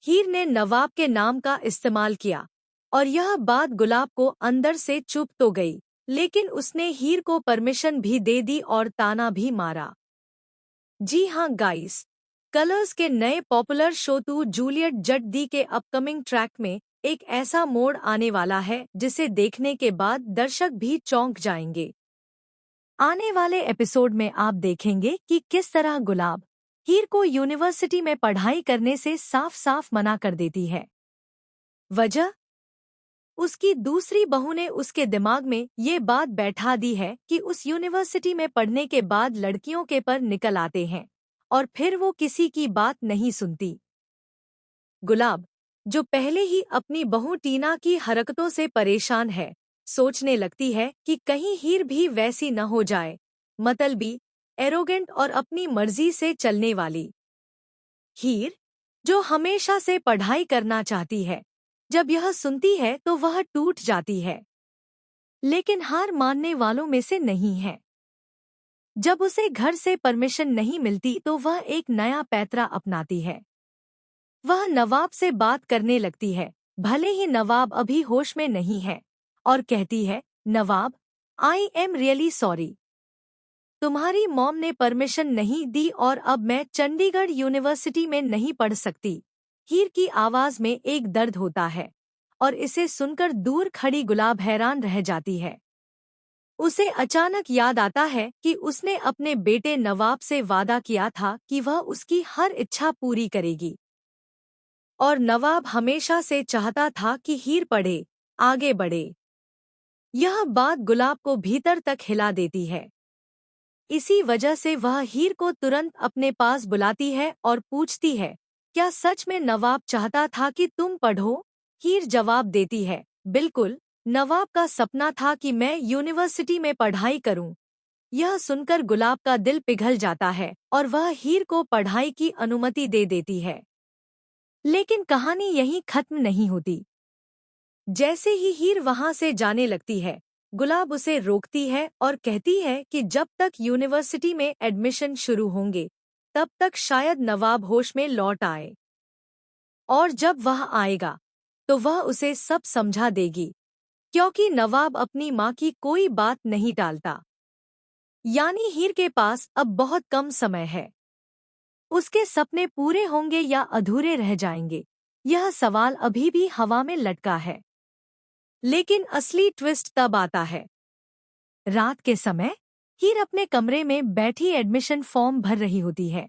हीर ने नवाब के नाम का इस्तेमाल किया और यह बात गुलाब को अंदर से चुभ तो गई, लेकिन उसने हीर को परमिशन भी दे दी और ताना भी मारा। जी हाँ गाइस, कलर्स के नए पॉपुलर शो टू जूलियट जट दी के अपकमिंग ट्रैक में एक ऐसा मोड़ आने वाला है जिसे देखने के बाद दर्शक भी चौंक जाएंगे। आने वाले एपिसोड में आप देखेंगे कि किस तरह गुलाब हीर को यूनिवर्सिटी में पढ़ाई करने से साफ साफ मना कर देती है। वजह, उसकी दूसरी बहू ने उसके दिमाग में ये बात बैठा दी है कि उस यूनिवर्सिटी में पढ़ने के बाद लड़कियों के पर निकल आते हैं और फिर वो किसी की बात नहीं सुनती। गुलाब, जो पहले ही अपनी बहू टीना की हरकतों से परेशान है, सोचने लगती है कि कहीं हीर भी वैसी न हो जाए, मतलबी, एरोगेंट और अपनी मर्जी से चलने वाली। हीर, जो हमेशा से पढ़ाई करना चाहती है, जब यह सुनती है तो वह टूट जाती है, लेकिन हार मानने वालों में से नहीं है। जब उसे घर से परमिशन नहीं मिलती तो वह एक नया पैतरा अपनाती है। वह नवाब से बात करने लगती है, भले ही नवाब अभी होश में नहीं है, और कहती है, नवाब, आई एम रियली सॉरी। तुम्हारी मॉम ने परमिशन नहीं दी और अब मैं चंडीगढ़ यूनिवर्सिटी में नहीं पढ़ सकती। हीर की आवाज में एक दर्द होता है और इसे सुनकर दूर खड़ी गुलाब हैरान रह जाती है। उसे अचानक याद आता है कि उसने अपने बेटे नवाब से वादा किया था कि वह उसकी हर इच्छा पूरी करेगी, और नवाब हमेशा से चाहता था कि हीर पढ़े, आगे बढ़े। यह बात गुलाब को भीतर तक हिला देती है। इसी वजह से वह हीर को तुरंत अपने पास बुलाती है और पूछती है, क्या सच में नवाब चाहता था कि तुम पढ़ो? हीर जवाब देती है, बिल्कुल, नवाब का सपना था कि मैं यूनिवर्सिटी में पढ़ाई करूं। यह सुनकर गुलाब का दिल पिघल जाता है और वह हीर को पढ़ाई की अनुमति दे देती है। लेकिन कहानी यहीं खत्म नहीं होती। जैसे ही हीर वहां से जाने लगती है, गुलाब उसे रोकती है और कहती है कि जब तक यूनिवर्सिटी में एडमिशन शुरू होंगे, तब तक शायद नवाब होश में लौट आए। और जब वह आएगा, तो वह उसे सब समझा देगी, क्योंकि नवाब अपनी माँ की कोई बात नहीं टालता। यानी हीर के पास अब बहुत कम समय है। उसके सपने पूरे होंगे या अधूरे रह जाएंगे, यह सवाल अभी भी हवा में लटका है। लेकिन असली ट्विस्ट तब आता है। रात के समय हीर अपने कमरे में बैठी एडमिशन फॉर्म भर रही होती है।